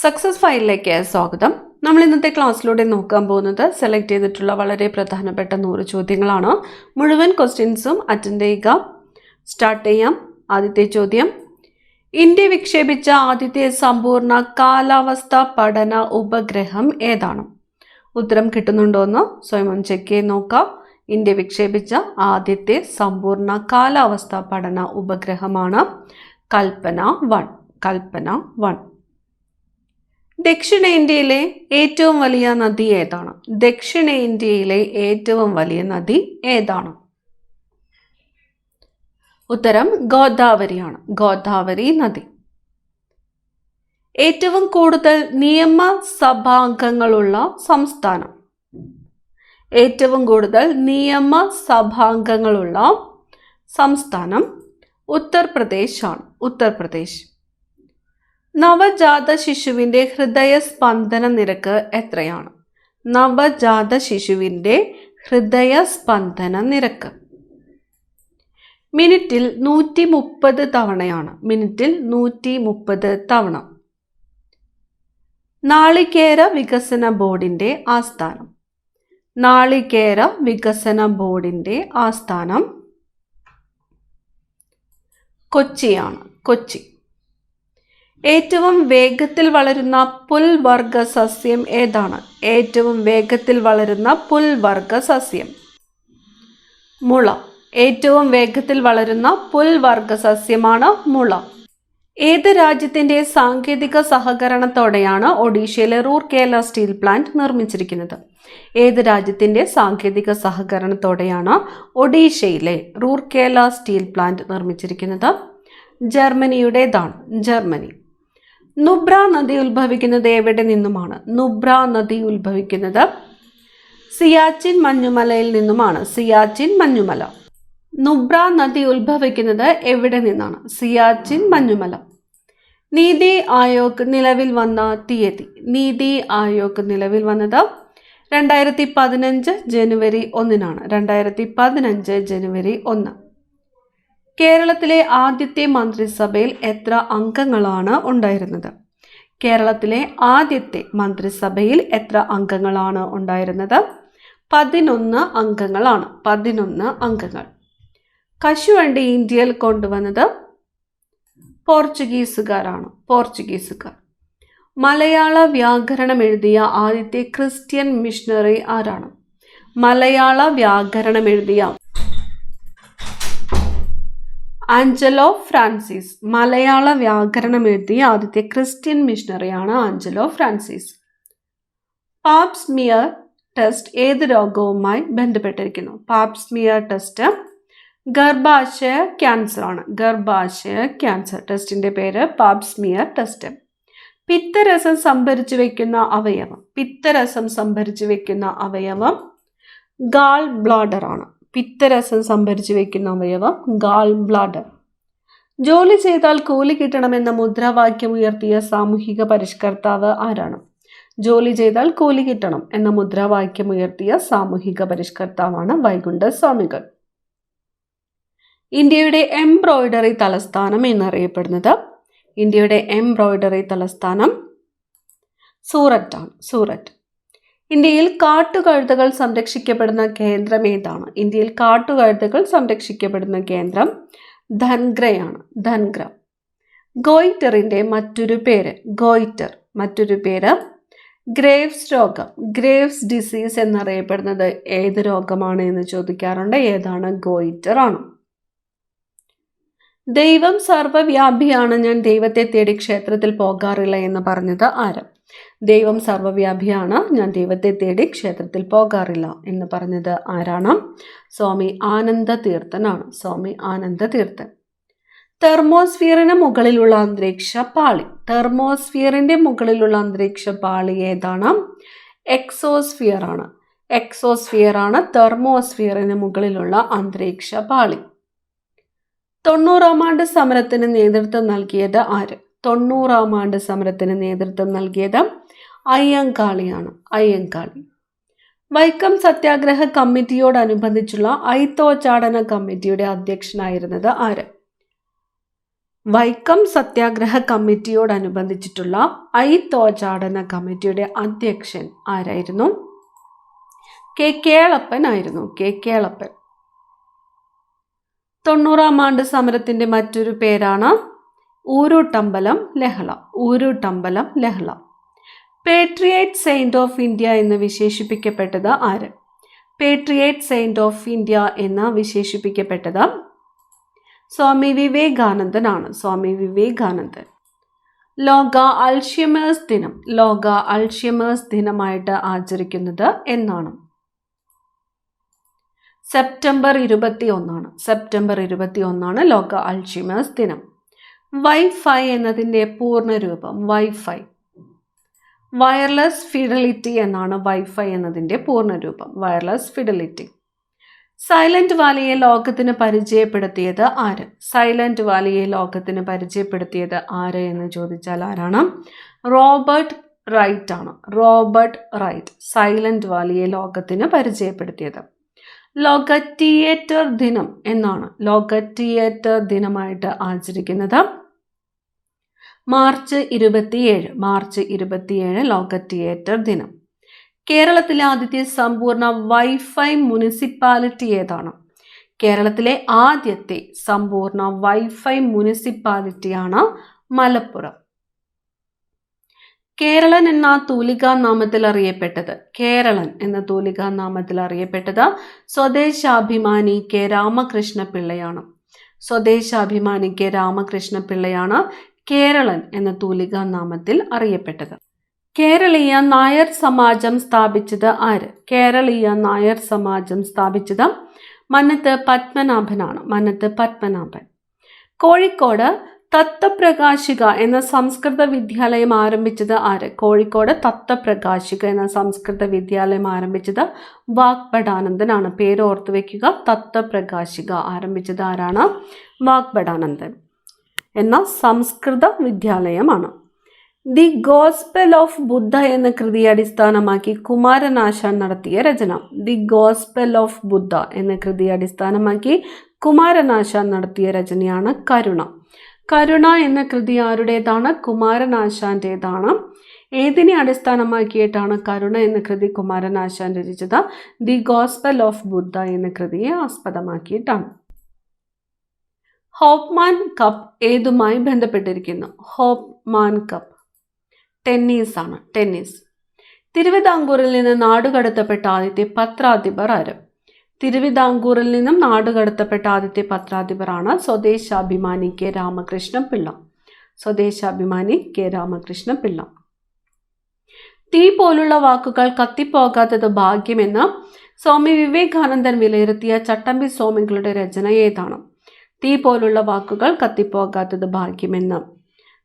Success ഫയലിലേക്ക് സ്വാഗതം. നമ്മൾ ഇന്നത്തെ ക്ലാസ്സിലൂടെ നോക്കാൻ പോകുന്നത് സെലക്ട് ചെയ്തിട്ടുള്ള വളരെ പ്രധാനപ്പെട്ട 100 ചോദ്യങ്ങളാണ്. മുഴുവൻ ക്വസ്റ്റ്യൻസും അറ്റൻഡ് ചെയ്യുക. സ്റ്റാർട്ട് ചെയ്യാം. ആദ്യത്തെ ചോദ്യം: ഇന്ത്യ വിക്ഷേപിച്ച ആദ്യത്തെ സമ്പൂർണ്ണ കാലാവസ്ഥ പഠന ഉപഗ്രഹം ഏതാണ്? ഉത്തരം കിട്ടുന്നുണ്ടോയെന്ന് സ്വയം ചെക്ക് ചെയ്ത് നോക്കാം. ഇന്ത്യ വിക്ഷേപിച്ച ആദ്യത്തെ സമ്പൂർണ്ണ കാലാവസ്ഥ പഠന ഉപഗ്രഹമാണ് കൽപ്പന 1. ദക്ഷിണേന്ത്യയിലെ ഏറ്റവും വലിയ നദി ഏതാണ്? ദക്ഷിണേന്ത്യയിലെ ഏറ്റവും വലിയ നദി ഏതാണ്? ഉത്തരം ഗോദാവരിയാണ്. ഗോദാവരി നദി. ഏറ്റവും കൂടുതൽ നിയമസഭാംഗങ്ങളുള്ള സംസ്ഥാനം? ഏറ്റവും കൂടുതൽ നിയമസഭാംഗങ്ങളുള്ള സംസ്ഥാനം ഉത്തർപ്രദേശ് ആണ്. ഉത്തർപ്രദേശ്. നവജാത ശിശുവിൻ്റെ ഹൃദയസ്പന്ദന നിരക്ക് എത്രയാണ്? നവജാത ശിശുവിൻ്റെ ഹൃദയസ്പന്ദന നിരക്ക് മിനിറ്റിൽ 130 തവണയാണ്. മിനിറ്റിൽ 130 തവണ. നാളികേര വികസന ബോർഡിൻ്റെ ആസ്ഥാനം? നാളികേര വികസന ബോർഡിൻ്റെ ആസ്ഥാനം കൊച്ചിയാണ്. കൊച്ചി. ഏറ്റവും വേഗത്തിൽ വളരുന്ന പുൽവർഗ സസ്യം ഏതാണ്? ഏറ്റവും വേഗത്തിൽ വളരുന്ന പുൽവർഗ സസ്യം മുള. ഏറ്റവും വേഗത്തിൽ വളരുന്ന പുൽവർഗ സസ്യമാണ് മുള. ഏത് രാജ്യത്തിൻ്റെ സാങ്കേതിക സഹകരണത്തോടെയാണ് ഒഡീഷയിലെ റൂർക്കേല സ്റ്റീൽ പ്ലാന്റ് നിർമ്മിച്ചിരിക്കുന്നത്? ഏത് രാജ്യത്തിൻ്റെ സാങ്കേതിക സഹകരണത്തോടെയാണ് ഒഡീഷയിലെ റൂർക്കേല സ്റ്റീൽ പ്ലാന്റ് നിർമ്മിച്ചിരിക്കുന്നത്? ജർമ്മനിയുടേതാണ്. ജർമ്മനി. നുബ്ര നദി ഉത്ഭവിക്കുന്നത് എവിടെ നിന്നുമാണ്? നുബ്ര നദി ഉത്ഭവിക്കുന്നത് സിയാച്ചിൻ മഞ്ഞുമലയിൽ നിന്നുമാണ്. സിയാച്ചിൻ മഞ്ഞുമല. നുബ്ര നദി ഉത്ഭവിക്കുന്നത് എവിടെ നിന്നാണ്? സിയാച്ചിൻ മഞ്ഞുമല. നീതി ആയോഗ് നിലവിൽ വന്ന തീയതി? നീതി ആയോഗ് നിലവിൽ വന്നത് 2015 ജനുവരി 1. 2015 ജനുവരി 1. കേരളത്തിലെ ആദ്യത്തെ മന്ത്രിസഭയിൽ എത്ര അംഗങ്ങളാണ് ഉണ്ടായിരുന്നത്? കേരളത്തിലെ ആദ്യത്തെ മന്ത്രിസഭയിൽ എത്ര അംഗങ്ങളാണ് ഉണ്ടായിരുന്നത്? 11 അംഗങ്ങളാണ്. 11 അംഗങ്ങൾ. കശുവണ്ടി ഇന്ത്യയിൽ കൊണ്ടുവന്നത് പോർച്ചുഗീസുകാരാണ്. പോർച്ചുഗീസുകാർ. മലയാള വ്യാകരണം എഴുതിയ ആദ്യത്തെ ക്രിസ്ത്യൻ മിഷണറി ആരാണ്? മലയാള വ്യാകരണം എഴുതിയ ആഞ്ചലോ ഫ്രാൻസിസ്. മലയാള വ്യാകരണം എഴുതിയ ആദ്യത്തെ ക്രിസ്ത്യൻ മിഷണറിയാണ് ആഞ്ചലോ ഫ്രാൻസിസ്. പാപ്സ്മിയർ ടെസ്റ്റ് ഏത് രോഗവുമായി ബന്ധപ്പെട്ടിരിക്കുന്നു? പാപ്സ്മിയർ ടെസ്റ്റ് ഗർഭാശയ ക്യാൻസർ ആണ്. ഗർഭാശയ ക്യാൻസർ. ടെസ്റ്റിന്റെ പേര് പാപ്സ്മിയർ ടെസ്റ്റ്. പിത്തരസം സംഭരിച്ചു വെക്കുന്ന അവയവം? പിത്തരസം സംഭരിച്ചു വെക്കുന്ന അവയവം ഗാൾ ബ്ലാഡർ ആണ്. പിത്തരസം സംഭരിച്ചു വെക്കുന്ന അവയവം ഗാൾ ബ്ലാഡർ. ജോലി ചെയ്താൽ കൂലി കിട്ടണമെന്ന മുദ്രാവാക്യം ഉയർത്തിയ സാമൂഹിക പരിഷ്കർത്താവ് ആരാണ്? ജോലി ചെയ്താൽ കൂലി കിട്ടണം എന്ന മുദ്രാവാക്യം ഉയർത്തിയ സാമൂഹിക പരിഷ്കർത്താവാണ് വൈകുണ്ഠ സ്വാമികൾ. ഇന്ത്യയുടെ എംബ്രോയിഡറി തലസ്ഥാനം എന്നറിയപ്പെടുന്നത്? ഇന്ത്യയുടെ എംബ്രോയിഡറി തലസ്ഥാനം സൂററ്റ് ആണ്. സൂററ്റ്. ഇന്ത്യയിൽ കാട്ടുകഴുതകൾ സംരക്ഷിക്കപ്പെടുന്ന കേന്ദ്രം ഏതാണ്? ഇന്ത്യയിൽ കാട്ടുകഴുതകൾ സംരക്ഷിക്കപ്പെടുന്ന കേന്ദ്രം ധൻഗ്രയാണ്. ധൻഗ്ര. ഗോയിറ്ററിൻ്റെ മറ്റൊരു പേര്? ഗോയിറ്റർ. മറ്റൊരു പേര് ഗ്രേവ്സ് രോഗം. ഗ്രേവ്സ് ഡിസീസ് എന്നറിയപ്പെടുന്നത് ഏത് രോഗമാണ് എന്ന് ചോദിക്കാറുണ്ട്. ഏതാണ്? ഗോയിറ്റർ ആണ്. ദൈവം സർവ്വവ്യാപിയാണ്, ഞാൻ ദൈവത്തെ തേടി ക്ഷേത്രത്തിൽ പോകാറില്ല എന്ന് പറഞ്ഞത് ആര്? ദൈവം സർവ്വവ്യാപിയാണ്, ഞാൻ ദൈവത്തെ തേടി ക്ഷേത്രത്തിൽ പോകാറില്ല എന്ന് പറഞ്ഞത് ആരാണ്? സ്വാമി ആനന്ദ തീർത്ഥനാണ്. സ്വാമി ആനന്ദ തീർത്ഥൻ. തെർമോസ്ഫിയറിന് മുകളിലുള്ള അന്തരീക്ഷ പാളി? തെർമോസ്ഫിയറിന്റെ മുകളിലുള്ള അന്തരീക്ഷ പാളി ഏതാണ്? എക്സോസ്ഫിയർ ആണ്. എക്സോസ്ഫിയർ ആണ് തെർമോസ്ഫിയറിന് മുകളിലുള്ള അന്തരീക്ഷ പാളി. 90-ാം ആണ്ട് സമരത്തിന് നേതൃത്വം നൽകിയത് ആര്? 90-ാം ആണ്ട് സമരത്തിന് നേതൃത്വം നൽകിയത് അയ്യങ്കാളിയാണ്. അയ്യങ്കാളി. വൈക്കം സത്യാഗ്രഹ കമ്മിറ്റിയോടനുബന്ധിച്ചുള്ള ഐത്തോച്ചാടന കമ്മിറ്റിയുടെ അധ്യക്ഷനായിരുന്നത് ആര്? വൈക്കം സത്യാഗ്രഹ കമ്മിറ്റിയോടനുബന്ധിച്ചിട്ടുള്ള ഐത്തോച്ചാടന കമ്മിറ്റിയുടെ അധ്യക്ഷൻ ആരായിരുന്നു? കേളപ്പൻ ആയിരുന്നു. കേളപ്പൻ. 90-ാം ആണ്ട് സമരത്തിന്റെ മറ്റൊരു പേരാണ് ഊരൂട്ടമ്പലം ലഹള. ഊരൂട്ടമ്പലം ലഹള. പേട്രിയറ്റ് സെയിന്റ് ഓഫ് ഇന്ത്യ എന്ന് വിശേഷിപ്പിക്കപ്പെട്ടത് ആര്? പേട്രിയറ്റ് സെയിന്റ് ഓഫ് ഇന്ത്യ എന്ന് വിശേഷിപ്പിക്കപ്പെട്ടത് സ്വാമി വിവേകാനന്ദനാണ്. സ്വാമി വിവേകാനന്ദൻ. ലോക അൾഷിമേഴ്സ് ദിനം. ലോക അൾഷിമേഴ്സ് ദിനമായിട്ട് ആചരിക്കുന്നത് എന്നാണ്? സെപ്റ്റംബർ 21. സെപ്റ്റംബർ 21 ലോക അൾഷിമേഴ്സ് ദിനം. വൈഫൈ എന്നതിൻ്റെ പൂർണ്ണരൂപം? വൈഫൈ. വയർലെസ് ഫിഡലിറ്റി എന്നാണ് വൈഫൈ എന്നതിൻ്റെ പൂർണ്ണരൂപം. Wireless fidelity. സൈലന്റ് വാലിയെ ലോകത്തിന് പരിചയപ്പെടുത്തിയത് ആര്? സൈലന്റ് വാലിയെ ലോകത്തിന് പരിചയപ്പെടുത്തിയത് ആര് എന്ന് ചോദിച്ചാൽ ആരാണ്? റോബർട്ട് റൈറ്റ് ആണ്. റോബർട്ട് റൈറ്റ് സൈലന്റ് വാലിയെ ലോകത്തിന് പരിചയപ്പെടുത്തിയത്. ലോക തിയേറ്റർ ദിനം എന്നാണ്? ലോക തിയേറ്റർ ദിനമായിട്ട് ആചരിക്കുന്നത് മാർച്ച് 27. മാർച്ച് 27 ലോക തിയേറ്റർ ദിനം. കേരളത്തിലെ ആദ്യത്തെ സമ്പൂർണ്ണ വൈഫൈ മുനിസിപ്പാലിറ്റി ഏതാണ്? കേരളത്തിലെ ആദ്യത്തെ സമ്പൂർണ്ണ വൈഫൈ മുനിസിപ്പാലിറ്റിയാണ് മലപ്പുറം. കേരളൻ എന്ന തൂലികാ നാമത്തിൽ അറിയപ്പെട്ടത്? കേരളൻ എന്ന തൂലികാ നാമത്തിൽ അറിയപ്പെട്ടത് സ്വദേശാഭിമാനി കെ രാമകൃഷ്ണ പിള്ളയാണ്. സ്വദേശാഭിമാനി കെ രാമകൃഷ്ണ പിള്ളയാണ് കേരളൻ എന്ന തൂലികാ നാമത്തിൽ അറിയപ്പെട്ടത്. കേരളീയ നായർ സമാജം സ്ഥാപിച്ചത് ആര്? കേരളീയ നായർ സമാജം സ്ഥാപിച്ചത് മന്നത്ത് പത്മനാഭനാണ്. മന്നത്ത് പത്മനാഭൻ. കോഴിക്കോട് തത്വപ്രകാശിക എന്ന സംസ്കൃത വിദ്യാലയം ആരംഭിച്ചത് ആര്? കോഴിക്കോട് തത്വപ്രകാശിക എന്ന സംസ്കൃത വിദ്യാലയം ആരംഭിച്ചത് വാഗ്ഭടാനന്ദനാണ്. പേര് ഓർത്തു വയ്ക്കുക. തത്വപ്രകാശിക ആരംഭിച്ചത് ആരാണ്? വാഗ്ഭടാനന്ദൻ എന്ന സംസ്കൃത വിദ്യാലയമാണ്. ദി ഗോസ്പൽ ഓഫ് ബുദ്ധ എന്ന കൃതിയെ അടിസ്ഥാനമാക്കി കുമാരനാശാൻ നടത്തിയ രചന? ദി ഗോസ്പൽ ഓഫ് ബുദ്ധ എന്ന കൃതിയെ അടിസ്ഥാനമാക്കി കുമാരനാശാൻ നടത്തിയ രചനയാണ് കരുണ. കരുണ എന്ന കൃതി ആരുടേതാണ്? കുമാരനാശാൻ്റേതാണ്. ഏതിനെ അടിസ്ഥാനമാക്കിയിട്ടാണ് കരുണ എന്ന കൃതി കുമാരനാശാൻ രചിച്ചത്? ദി ഗോസ്പൽ ഓഫ് ബുദ്ധ എന്ന കൃതിയെ ആസ്പദമാക്കിയിട്ടാണ്. ഹോപ്പ്മാൻ കപ്പ് ഏതുമായി ബന്ധപ്പെട്ടിരിക്കുന്നു? ഹോപ്പ്മാൻ കപ്പ് ടെന്നീസ് ആണ്. ടെന്നീസ്. തിരുവിതാംകൂറിൽ നിന്ന് നാടുകടത്തപ്പെട്ട ആദ്യത്തെ പത്രാധിപർ ആര്? തിരുവിതാംകൂറിൽ നിന്നും നാടുകടത്തപ്പെട്ട ആദ്യത്തെ പത്രാധിപറാണ് സ്വദേശാഭിമാനി കെ രാമകൃഷ്ണ പിള്ള. സ്വദേശാഭിമാനി കെ രാമകൃഷ്ണ പിള്ള. തീ പോലുള്ള വാക്കുകൾ കത്തിപ്പോകാത്തത് ഭാഗ്യമെന്ന് സ്വാമി വിവേകാനന്ദൻ വിലയിരുത്തിയ ചട്ടമ്പി സ്വാമികളുടെ രചന ഏതാണ്? തീ പോലുള്ള വാക്കുകൾ കത്തിപ്പോകാത്തത് ഭാഗ്യമെന്ന്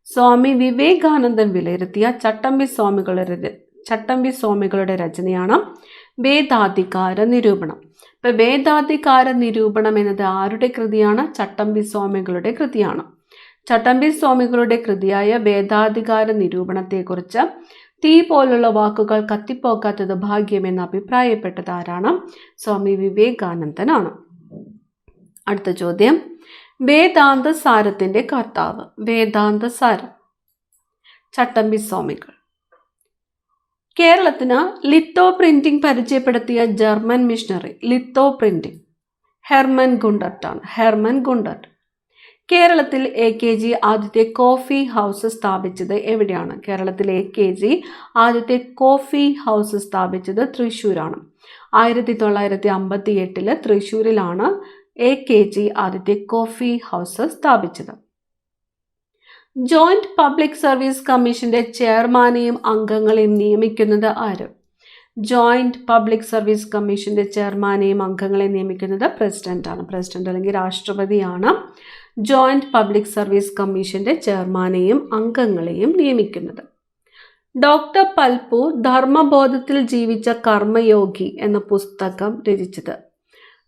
സ്വാമി വിവേകാനന്ദൻ വിലയിരുത്തിയ ചട്ടമ്പി സ്വാമികളുടെ രചനയാണ് വേദാധികാര നിരൂപണം. ഇപ്പൊ വേദാധികാര നിരൂപണം എന്നത് ആരുടെ കൃതിയാണ്? ചട്ടമ്പി സ്വാമികളുടെ കൃതിയാണ്. ചട്ടമ്പി സ്വാമികളുടെ കൃതിയായ വേദാധികാര നിരൂപണത്തെക്കുറിച്ച് തീ പോലുള്ള വാക്കുകൾ കത്തിപ്പോകാത്തത് ഭാഗ്യമെന്ന് അഭിപ്രായപ്പെട്ടത് ആരാണ്? സ്വാമി വിവേകാനന്ദനാണ്. അടുത്ത ചോദ്യം, വേദാന്ത സാരത്തിന്റെ കർത്താവ്? വേദാന്ത സാരം ചട്ടമ്പി സ്വാമികൾ. കേരളത്തിന് ലിത്തോ പ്രിന്റിംഗ് പരിചയപ്പെടുത്തിയ German missionary? Litho printing Hermann Gundert ആണ്. Hermann Gundert. കേരളത്തിൽ AKG ആദ്യത്തെ കോഫി ഹൗസ് സ്ഥാപിച്ചത് എവിടെയാണ്? കേരളത്തിൽ AKG ആദ്യത്തെ കോഫി ഹൗസ് സ്ഥാപിച്ചത് തൃശ്ശൂരാണ്. 1958 തൃശ്ശൂരിലാണ് AKG ആദ്യത്തെ കോഫി ഹൗസ് സ്ഥാപിച്ചത്. ജോയിന്റ് പബ്ലിക് സർവീസ് കമ്മീഷന്റെ ചെയർമാനെയും അംഗങ്ങളെയും നിയമിക്കുന്നത് ആര്? ജോയിന്റ് പബ്ലിക് സർവീസ് കമ്മീഷന്റെ ചെയർമാനെയും അംഗങ്ങളെ നിയമിക്കുന്നത് പ്രസിഡന്റ് ആണ്. പ്രസിഡന്റ് അല്ലെങ്കിൽ രാഷ്ട്രപതിയാണ് ജോയിന്റ് പബ്ലിക് സർവീസ് കമ്മീഷന്റെ ചെയർമാനെയും അംഗങ്ങളെയും നിയമിക്കുന്നത്. ഡോക്ടർ പൽപു ധർമ്മബോധത്തിൽ ജീവിച്ച കർമ്മയോഗി എന്ന പുസ്തകം രചിച്ചത്?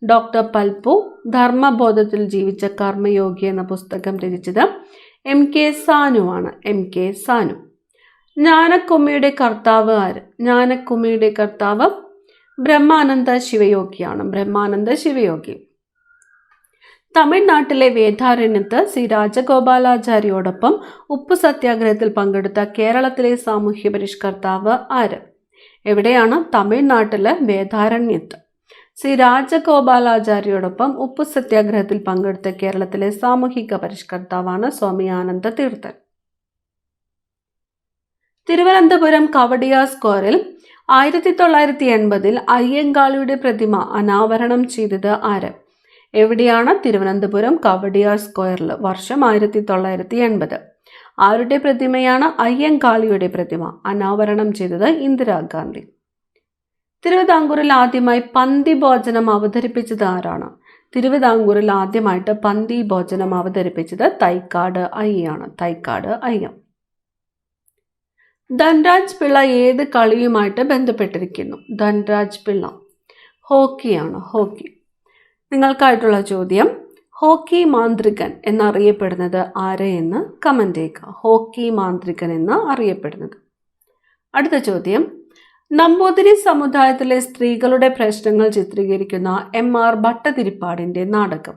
ഡോക്ടർ പൽപു ധർമ്മബോധത്തിൽ ജീവിച്ച കർമ്മയോഗി എന്ന പുസ്തകം രചിച്ചത് MK സാനു ആണ്. MK സാനു. ജ്ഞാനക്കുമ്മിയുടെ കർത്താവ് ആര്? ജ്ഞാനക്കുമ്മിയുടെ കർത്താവ് ബ്രഹ്മാനന്ദ ശിവയോഗിയാണ്. ബ്രഹ്മാനന്ദ ശിവയോഗി. തമിഴ്നാട്ടിലെ വേദാരണ്യത്ത് ശ്രീ രാജഗോപാലാചാരിയോടൊപ്പം ഉപ്പു സത്യാഗ്രഹത്തിൽ പങ്കെടുത്ത കേരളത്തിലെ സാമൂഹ്യ പരിഷ്കർത്താവ് ആര്? എവിടെയാണ്? തമിഴ്നാട്ടിലെ വേദാരണ്യത്ത്. ശ്രീ രാജഗോപാലാചാരിയോടൊപ്പം ഉപ്പു സത്യാഗ്രഹത്തിൽ പങ്കെടുത്ത കേരളത്തിലെ സാമൂഹിക പരിഷ്കർത്താവാണ് സ്വാമി ആനന്ദ തീർത്ഥൻ. തിരുവനന്തപുരം കവടിയാർ സ്ക്വയറിൽ 1980 അയ്യങ്കാളിയുടെ പ്രതിമ അനാവരണം ചെയ്തത് ആര്? എവിടെയാണ്? തിരുവനന്തപുരം കവടിയാർ സ്ക്വയറിൽ. വർഷം 1980. ആരുടെ പ്രതിമയാണ്? അയ്യങ്കാളിയുടെ പ്രതിമ. അനാവരണം ചെയ്തത് ഇന്ദിരാഗാന്ധി. തിരുവിതാംകൂറിൽ ആദ്യമായി പന്തി ഭോജനം അവതരിപ്പിച്ചത് ആരാണ്? തിരുവിതാംകൂറിൽ ആദ്യമായിട്ട് പന്തി ഭോജനം അവതരിപ്പിച്ചത് തൈക്കാട് അയ്യാണ്. തൈക്കാട് അയ്യ. ധൻരാജ് പിള്ള ഏത് കളിയുമായിട്ട് ബന്ധപ്പെട്ടിരിക്കുന്നു? ധൻരാജ് പിള്ള ഹോക്കിയാണ്. ഹോക്കി. നിങ്ങൾക്കായിട്ടുള്ള ചോദ്യം, ഹോക്കി മാന്ത്രികൻ എന്നറിയപ്പെടുന്നത് ആര് എന്ന് കമന്റ് ചെയ്യുക. ഹോക്കി മാന്ത്രികൻ എന്ന് അറിയപ്പെടുന്നത്. അടുത്ത ചോദ്യം, നമ്പൂതിരി സമുദായത്തിലെ സ്ത്രീകളുടെ പ്രശ്നങ്ങൾ ചിത്രീകരിക്കുന്ന MR ഭട്ടതിരിപ്പാടിന്റെ നാടകം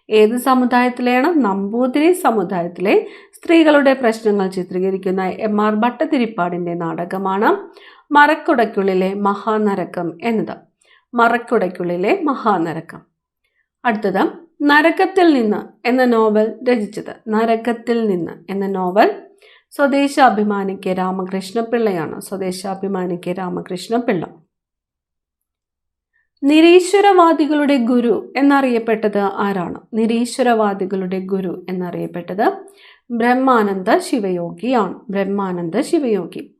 ഏത് സമുദായത്തിലെയാണ്? നമ്പൂതിരി സമുദായത്തിലെ സ്ത്രീകളുടെ പ്രശ്നങ്ങൾ ചിത്രീകരിക്കുന്ന MR ഭട്ടതിരിപ്പാടിന്റെ നാടകമാണ് മറക്കുടയ്ക്കുള്ളിലെ മഹാനരകം എന്നത്. മറക്കുടയ്ക്കുള്ളിലെ മഹാനരകം. അടുത്തത്, നരകത്തിൽ നിന്ന് എന്ന നോവൽ രചിച്ചത്. നരകത്തിൽ നിന്ന് എന്ന നോവൽ സ്വദേശാഭിമാനി കെ രാമകൃഷ്ണപിള്ളയാണ്. സ്വദേശാഭിമാനി രാമകൃഷ്ണപിള്ള. നിരീശ്വരവാദികളുടെ ഗുരു എന്നറിയപ്പെട്ടത് ആരാണ്? നിരീശ്വരവാദികളുടെ ഗുരു എന്നറിയപ്പെട്ടത് ബ്രഹ്മാനന്ദ ശിവയോഗിയാണ്. ബ്രഹ്മാനന്ദ ശിവയോഗി.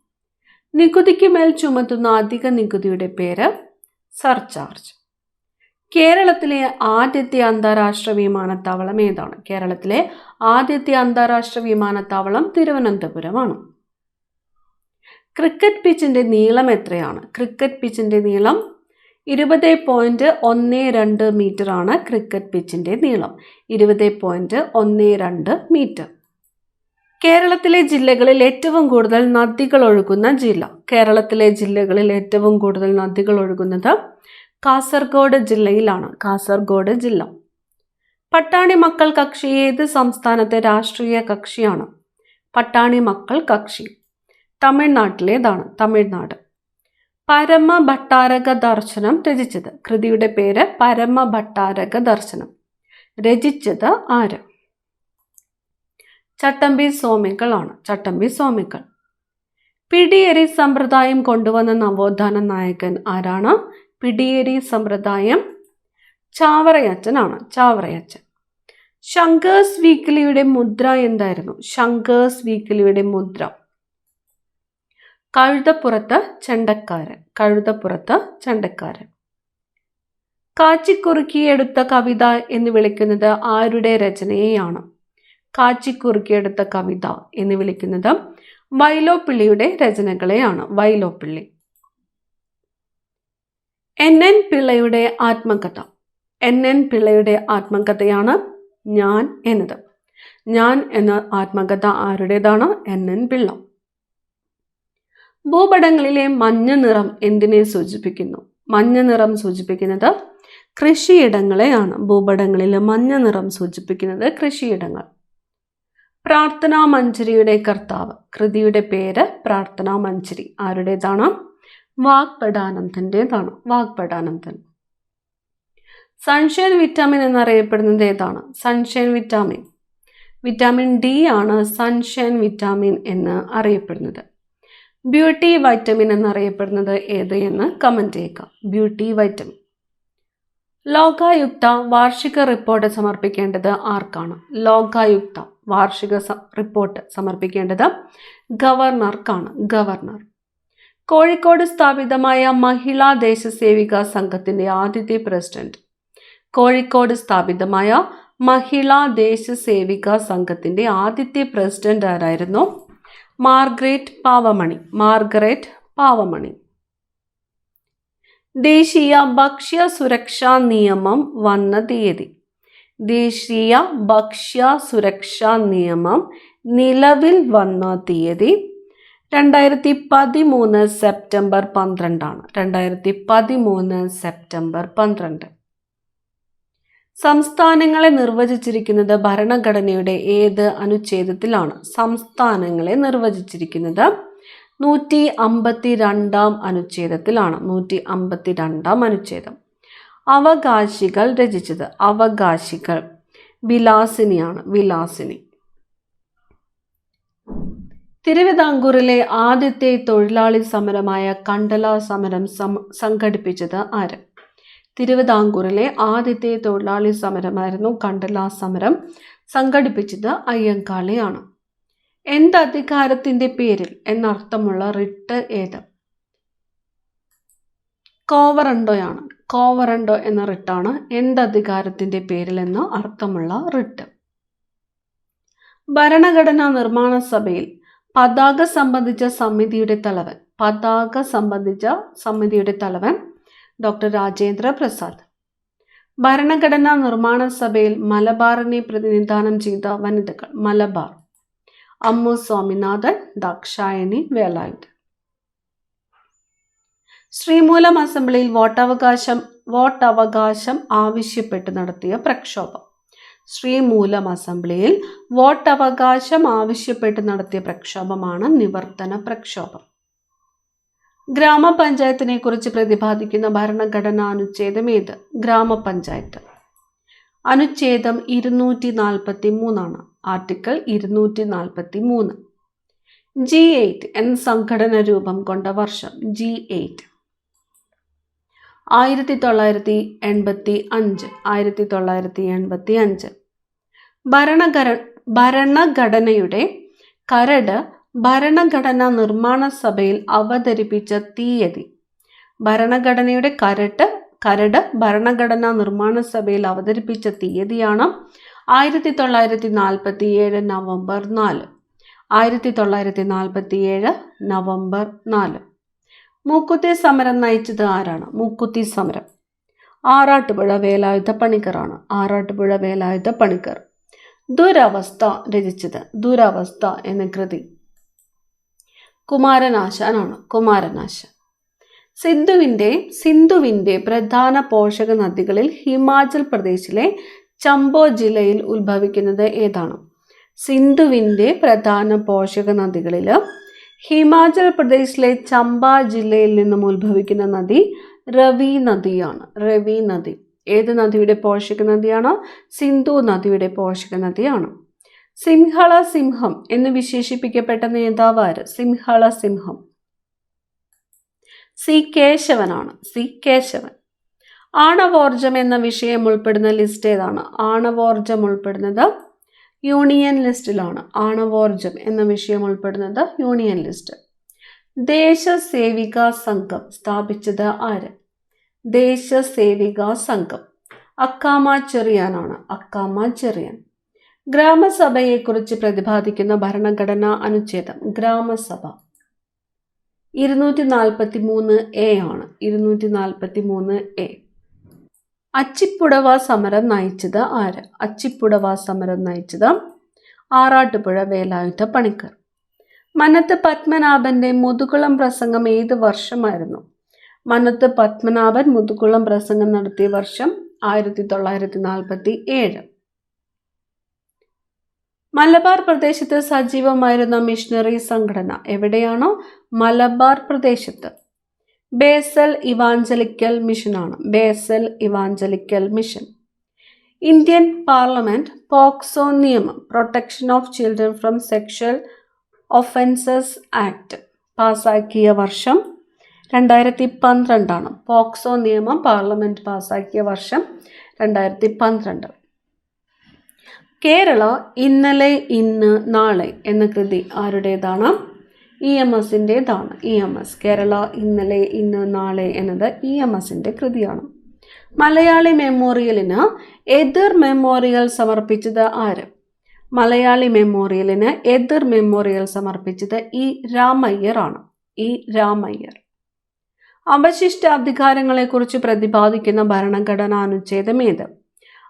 നികുതിക്ക് മേൽ ചുമത്തുന്ന അധിക നികുതിയുടെ പേര് സർചാർജ്. കേരളത്തിലെ ആദ്യത്തെ അന്താരാഷ്ട്ര വിമാനത്താവളം ഏതാണ്? കേരളത്തിലെ ആദ്യത്തെ അന്താരാഷ്ട്ര വിമാനത്താവളം തിരുവനന്തപുരമാണ്. ക്രിക്കറ്റ് പിച്ചിന്റെ നീളം എത്രയാണ്? ക്രിക്കറ്റ് പിച്ചിന്റെ നീളം 20.12 മീറ്റർ ആണ്. ക്രിക്കറ്റ് പിച്ചിന്റെ നീളം 20.12 മീറ്റർ. കേരളത്തിലെ ജില്ലകളിൽ ഏറ്റവും കൂടുതൽ നദികൾ ഒഴുകുന്ന ജില്ല. കേരളത്തിലെ ജില്ലകളിൽ ഏറ്റവും കൂടുതൽ നദികൾ ഒഴുകുന്നത് കാസർഗോഡ് ജില്ലയിലാണ്. കാസർഗോഡ് ജില്ല. പട്ടാണി മക്കൾ കക്ഷി ഏത് സംസ്ഥാനത്തെ രാഷ്ട്രീയ കക്ഷിയാണ്? പട്ടാണി മക്കൾ കക്ഷി തമിഴ്നാട്ടിലേതാണ്. തമിഴ്നാട്. പരമഭട്ടാരക ദർശനം രചിച്ചത്. കൃതിയുടെ പേര് പരമഭട്ടാരക ദർശനം. രചിച്ചത് ആര്? ചട്ടമ്പി സ്വാമികളാണ്. ചട്ടമ്പി സ്വാമികൾ. പിടിയേരി സമ്പ്രദായം കൊണ്ടുവന്ന നവോത്ഥാന നായകൻ ആരാണ്? പിടിയേരി സമ്പ്രദായം ചാവറയച്ചനാണ്. ചാവറയച്ചൻ. ശങ്കേഴ്സ് വീക്കിലിയുടെ മുദ്ര എന്തായിരുന്നു? ശങ്കേഴ്സ് വീക്കിലിയുടെ മുദ്ര കഴുതപ്പുറത്ത് ചെണ്ടക്കാരൻ. കഴുതപ്പുറത്ത് ചെണ്ടക്കാരൻ. കാച്ചിക്കുറുക്കിയെടുത്ത കവിത എന്ന് വിളിക്കുന്നത് ആരുടെ രചനയെയാണ്? കാച്ചിക്കുറുക്കിയെടുത്ത കവിത എന്ന് വിളിക്കുന്നത് വൈലോപ്പിള്ളിയുടെ രചനകളെയാണ്. വൈലോപ്പിള്ളി. NN പിള്ളയുടെ ആത്മകഥ. NN പിള്ളയുടെ ആത്മകഥയാണ് ഞാൻ എന്നത്. ഞാൻ എന്ന ആത്മകഥ ആരുടേതാണ്? NN പിള്ള. ഭൂപടങ്ങളിലെ മഞ്ഞ നിറം എന്തിനെ സൂചിപ്പിക്കുന്നു? മഞ്ഞ നിറം സൂചിപ്പിക്കുന്നത് കൃഷിയിടങ്ങളെയാണ്. ഭൂപടങ്ങളിലെ മഞ്ഞ നിറം സൂചിപ്പിക്കുന്നത് കൃഷിയിടങ്ങൾ. പ്രാർത്ഥനാ മഞ്ജരിയുടെ കർത്താവ്. കൃതിയുടെ പേര് പ്രാർത്ഥനാ മഞ്ജരി. ആരുടേതാണ്? വാഗ്ഭടാനന്ദൻ്റെതാണ്. വാഗ്ഭടാനന്ദൻ. സൺഷൈൻ വിറ്റാമിൻ എന്നറിയപ്പെടുന്നത് ഏതാണ്? Sunshine vitamin. വിറ്റാമിൻ D ആണ് സൺഷൈൻ വിറ്റാമിൻ എന്ന് അറിയപ്പെടുന്നത്. ബ്യൂട്ടി വൈറ്റമിൻ എന്നറിയപ്പെടുന്നത് ഏത് എന്ന് കമന്റ് ചെയ്യുക. Beauty vitamin. ലോകായുക്ത വാർഷിക റിപ്പോർട്ട് സമർപ്പിക്കേണ്ടത് ആർക്കാണ്? ലോകായുക്ത വാർഷിക റിപ്പോർട്ട് സമർപ്പിക്കേണ്ടത് ഗവർണർക്കാണ്. ഗവർണർ. കോഴിക്കോട് സ്ഥാപിതമായ മഹിളാ ദേശസേവിക സംഘത്തിന്റെ ആദ്യത്തെ പ്രസിഡന്റ്. കോഴിക്കോട് സ്ഥാപിതമായ മഹിളാ ദേശസേവിക സംഘത്തിന്റെ ആദ്യത്തെ പ്രസിഡന്റ് ആരായിരുന്നു? മാർഗ്രറ്റ് പാവമണി. മാർഗരറ്റ് പാവമണി. ദേശീയ ഭക്ഷ്യ സുരക്ഷാ നിയമം വന്ന തീയതി. ദേശീയ ഭക്ഷ്യ സുരക്ഷാ നിയമം നിലവിൽ വന്ന തീയതി 2013 സെപ്റ്റംബർ 12 ആണ്. 2013 സെപ്റ്റംബർ 12. സംസ്ഥാനങ്ങളെ നിർവചിച്ചിരിക്കുന്നത് ഭരണഘടനയുടെ ഏത് അനുച്ഛേദത്തിലാണ്? സംസ്ഥാനങ്ങളെ നിർവചിച്ചിരിക്കുന്നത് 152 അനുച്ഛേദത്തിലാണ്. 152 അനുച്ഛേദം. അവകാശികൾ രചിച്ചത്? അവകാശികൾ വിലാസിനിയാണ്. വിലാസിനി. തിരുവിതാംകൂറിലെ ആദ്യത്തെ തൊഴിലാളി സമരമായ കണ്ടല സമരം സംഘടിപ്പിച്ചത് ആര്? തിരുവിതാംകൂറിലെ ആദ്യത്തെ തൊഴിലാളി സമരമായിരുന്നു കണ്ടല സമരം. സംഘടിപ്പിച്ചത് അയ്യങ്കാളിയാണ്. എന്തധികാരത്തിന്റെ പേരിൽ എന്നർത്ഥമുള്ള റിട്ട് ഏത്? കോവറണ്ടോയാണ്. കോവറണ്ടോ എന്ന റിട്ടാണ് എന്തധികാരത്തിന്റെ പേരിൽ എന്ന അർത്ഥമുള്ള റിട്ട്. ഭരണഘടനാ നിർമ്മാണ സഭയിൽ പതാക സംബന്ധിച്ച സമിതിയുടെ തലവൻ? പതാക സംബന്ധിച്ച സമിതിയുടെ തലവൻ ഡോക്ടർ രാജേന്ദ്ര പ്രസാദ്. ഭരണഘടനാ നിർമ്മാണ സഭയിൽ മലബാറിനെ പ്രതിനിധാനം ചെയ്ത വനിതകൾ? മലബാർ അമ്മു സ്വാമിനാഥൻ, ദാക്ഷായണി വേലായുധ്. ശ്രീമൂലം അസംബ്ലിയിൽ വോട്ടവകാശം ആവശ്യപ്പെട്ട് നടത്തിയ പ്രക്ഷോഭം? ശ്രീമൂലം അസംബ്ലിയിൽ വോട്ടവകാശം ആവശ്യപ്പെട്ട് നടത്തിയ പ്രക്ഷോഭമാണ് നിവർത്തന പ്രക്ഷോഭം. ഗ്രാമപഞ്ചായത്തിനെ കുറിച്ച് പ്രതിപാദിക്കുന്ന ഭരണഘടനാ അനുച്ഛേദം ഏത്? ഗ്രാമപഞ്ചായത്ത്. അനുച്ഛേദം 243 ആർട്ടിക്കിൾ 243. G8 എന്ന സംഘടന രൂപം കൊണ്ട വർഷം? G8 1985. 1985. ഭരണഘടനയുടെ കരട് ഭരണഘടനാ നിർമ്മാണ സഭയിൽ അവതരിപ്പിച്ച തീയതി? ഭരണഘടനയുടെ കരട് ഭരണഘടനാ നിർമ്മാണ സഭയിൽ അവതരിപ്പിച്ച തീയതിയാണ് 1947 നവംബർ 4. 1947 നവംബർ 4. മൂക്കുത്തി സമരം നയിച്ചത് ആരാണ്? മൂക്കുത്തി സമരം ആറാട്ടുപുഴ വേലായുധ പണിക്കറാണ്. ആറാട്ടുപുഴ വേലായുധ പണിക്കർ. ദുരവസ്ഥ രചിച്ചത്? ദുരവസ്ഥ എന്ന കൃതി കുമാരനാശാനാണ്. കുമാരനാശാൻ. സിന്ധുവിന്റെ പ്രധാന പോഷക നദികളിൽ ഹിമാചൽ പ്രദേശിലെ ചമ്പോ ജില്ലയിൽ ഉത്ഭവിക്കുന്നത് ഏതാണ്? സിന്ധുവിന്റെ പ്രധാന പോഷക നദികളിൽ ഹിമാചൽ പ്രദേശിലെ ചമ്പ ജില്ലയിൽ നിന്നും ഉത്ഭവിക്കുന്ന നദി രവി നദിയാണ്. രവി നദി ഏത് നദിയുടെ പോഷക നദിയാണ്? സിന്ധു നദിയുടെ പോഷക നദിയാണ്. സിംഹള സിംഹം എന്ന് വിശേഷിപ്പിക്കപ്പെട്ട നേതാവ് ആര്? സിംഹള സിംഹം സി കേശവനാണ്. സി കേശവൻ. ആണവോർജം എന്ന വിഷയം ഉൾപ്പെടുന്ന ലിസ്റ്റ് ഏതാണ്? ആണവോർജം ഉൾപ്പെടുന്നത് യൂണിയൻ ലിസ്റ്റിലാണ്. ആണവോർജം എന്ന വിഷയം ഉൾപ്പെടുന്നത് യൂണിയൻ ലിസ്റ്റ്. ദേശസേവിക സംഘം സ്ഥാപിച്ചത് ആര്? ദേശസേവിക സംഘം അക്കാമ ചെറിയാനാണ്. അക്കാമ ചെറിയാൻ. ഗ്രാമസഭയെക്കുറിച്ച് പ്രതിപാദിക്കുന്ന ഭരണഘടനാ അനുച്ഛേദം? ഗ്രാമസഭ 243A ആണ്. 243A. അച്ചിപ്പുടവ സമരം നയിച്ചത് ആര്? അച്ചിപ്പുടവ സമരം നയിച്ചത് ആറാട്ടുപുഴ വേലായുധ പണിക്കർ. മനത്ത് പത്മനാഭന്റെ മുതുകുളം പ്രസംഗം ഏത് വർഷമായിരുന്നു? മനത്ത് പത്മനാഭൻ മുതുകുളം പ്രസംഗം നടത്തിയ വർഷം 1947. മലബാർ പ്രദേശത്ത് സജീവമായിരുന്ന മിഷണറി സംഘടന എവിടെയാണോ? മലബാർ പ്രദേശത്ത്. ബേസൽ ഇവാഞ്ചലിക്കൽ മിഷനാണ്. Basel evangelical mission. Indian parliament POCSO നിയമം protection of children from sexual offences act പാസാക്കിയ വർഷം 2012 പോക്സോ നിയമം പാർലമെന്റ് പാസാക്കിയ വർഷം 2012. കേരള ഇന്നലെ ഇന്ന് നാളെ എന്ന കൃതി ആരുടേതാണ്? EMSൻ്റെതാണ്. EMS. കേരള ഇന്നലെ ഇന്ന് നാളെ എന്നത് EMSൻ്റെ കൃതിയാണ്. മലയാളി മെമ്മോറിയലിന് എതിർ മെമ്മോറിയൽ സമർപ്പിച്ചത് ആര്? മലയാളി മെമ്മോറിയലിന് എതിർ മെമ്മോറിയൽ സമർപ്പിച്ചത് E. രാമയ്യർ ആണ്. E. രാമയ്യർ. അവശിഷ്ടാധികാരങ്ങളെക്കുറിച്ച് പ്രതിപാദിക്കുന്ന ഭരണഘടനാ അനുച്ഛേദം ഏത്?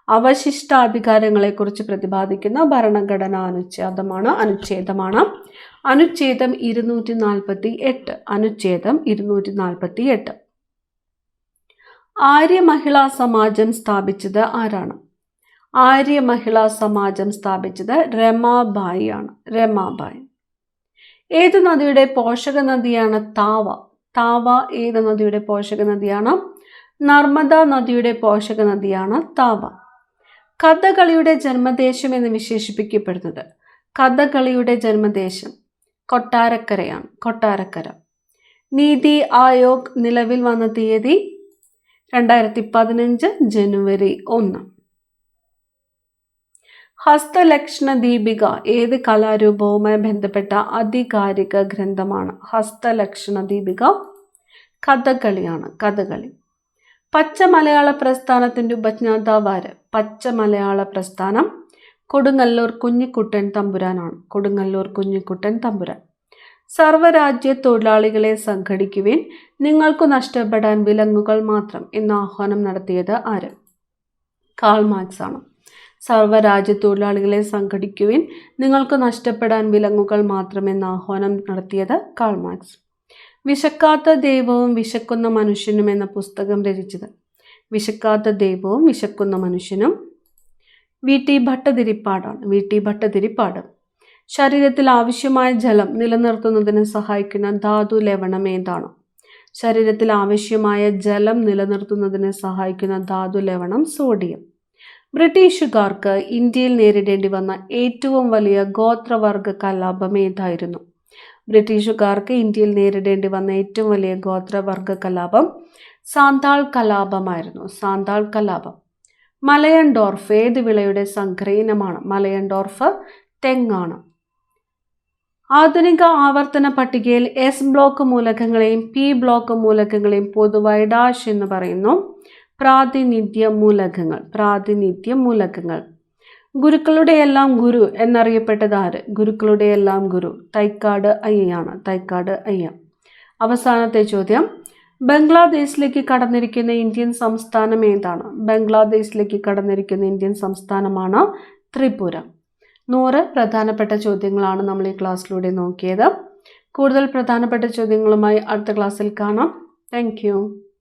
അവശിഷ്ടാധികാരങ്ങളെക്കുറിച്ച് പ്രതിപാദിക്കുന്ന ഭരണഘടനാ അനുച്ഛേദമാണ് അനുച്ഛേദം 248. അനുച്ഛേദം 248. ആര്യ മഹിളാ സമാജം സ്ഥാപിച്ചത് ആരാണ്? ആര്യ മഹിളാ സമാജം സ്ഥാപിച്ചത് രമാബായി ആണ്. രമാബായി. ഏത് നദിയുടെ പോഷക നദിയാണ് താവ? താവ ഏത് നദിയുടെ പോഷക നദിയാണ്? നർമ്മദ നദിയുടെ പോഷക നദിയാണ് താവ. കഥകളിയുടെ ജന്മദേശം എന്ന് വിശേഷിപ്പിക്കപ്പെടുന്നത്? കഥകളിയുടെ ജന്മദേശം കൊട്ടാരക്കരയാണ്. കൊട്ടാരക്കര. നീതി ആയോഗ് നിലവിൽ വന്ന തീയതി 2015 ജനുവരി 1. ഹസ്തലക്ഷണ ദീപിക ഏത് കലാരൂപവുമായി ബന്ധപ്പെട്ട ആധികാരിക ഗ്രന്ഥമാണ്? ഹസ്തലക്ഷണ ദീപിക കഥകളിയാണ്. കഥകളി. പച്ച മലയാള പ്രസ്ഥാനത്തിന്റെ ഉപജ്ഞാതാവാര്? പച്ച മലയാള പ്രസ്ഥാനം കൊടുങ്ങല്ലൂർ കുഞ്ഞിക്കുട്ടൻ തമ്പുരാനാണ്. കൊടുങ്ങല്ലൂർ കുഞ്ഞിക്കുട്ടൻ തമ്പുരാൻ. സർവ്വരാജ്യ തൊഴിലാളികളെ സംഘടിക്കുവിൻ, നിങ്ങൾക്കു നഷ്ടപ്പെടാൻ വിലങ്ങുകൾ മാത്രം എന്ന ആഹ്വാനം നടത്തിയത് ആര്? കാൾ മാർക്സ് ആണ്. സർവ്വരാജ്യ തൊഴിലാളികളെ സംഘടിക്കുവിൻ, നിങ്ങൾക്ക് നഷ്ടപ്പെടാൻ വിലങ്ങുകൾ മാത്രം എന്ന ആഹ്വാനം നടത്തിയത് കാൾ മാർക്സ്. വിശക്കാത്ത ദൈവവും വിശക്കുന്ന മനുഷ്യനും എന്ന പുസ്തകം രചിച്ചത്? വിശക്കാത്ത ദൈവവും വിശക്കുന്ന മനുഷ്യനും VT ഭട്ടതിരിപ്പാടാണ്. VT ഭട്ടതിരിപ്പാട്. ശരീരത്തിൽ ആവശ്യമായ ജലം നിലനിർത്തുന്നതിന് സഹായിക്കുന്ന ധാതു ലവണം ഏതാണ്? ശരീരത്തിൽ ആവശ്യമായ ജലം നിലനിർത്തുന്നതിന് സഹായിക്കുന്ന ധാതു ലവണം സോഡിയം. ബ്രിട്ടീഷുകാർക്ക് ഇന്ത്യയിൽ നേരിടേണ്ടി വന്ന ഏറ്റവും വലിയ ഗോത്രവർഗ കലാപം ഏതായിരുന്നു? ബ്രിട്ടീഷുകാർക്ക് ഇന്ത്യയിൽ നേരിടേണ്ടി വന്ന ഏറ്റവും വലിയ ഗോത്രവർഗ കലാപം സാന്താൾ കലാപമായിരുന്നു. സാന്താൾ കലാപം. മലയൻഡോർഫ് ഏത് വിളയുടെ സങ്കരയിനമാണ്? മലയൻഡോർഫ് തെങ്ങാണ്. ആധുനിക ആവർത്തന പട്ടികയിൽ S ബ്ലോക്ക് മൂലകങ്ങളെയും P ബ്ലോക്ക് മൂലകങ്ങളെയും പൊതുവായി ഡാഷ് എന്ന് പറയുന്നു. പ്രാതിനിധ്യ മൂലകങ്ങൾ. പ്രാതിനിധ്യ മൂലകങ്ങൾ. ഗുരുക്കളുടെ എല്ലാം ഗുരു എന്നറിയപ്പെട്ടത് ആര്? ഗുരുക്കളുടെ എല്ലാം ഗുരു തൈക്കാട് അയ്യയാണ്. തൈക്കാട് അയ്യ. അവസാനത്തെ ചോദ്യം, ബംഗ്ലാദേശിലേക്ക് കടന്നിരിക്കുന്ന ഇന്ത്യൻ സംസ്ഥാനം ഏതാണ്? ബംഗ്ലാദേശിലേക്ക് കടന്നിരിക്കുന്ന ഇന്ത്യൻ സംസ്ഥാനമാണ് ത്രിപുര. 100 പ്രധാനപ്പെട്ട ചോദ്യങ്ങളാണ് നമ്മൾ ഈ ക്ലാസ്സിലൂടെ നോക്കിയത്. കൂടുതൽ പ്രധാനപ്പെട്ട ചോദ്യങ്ങളുമായി അടുത്ത ക്ലാസ്സിൽ കാണാം. Thank you.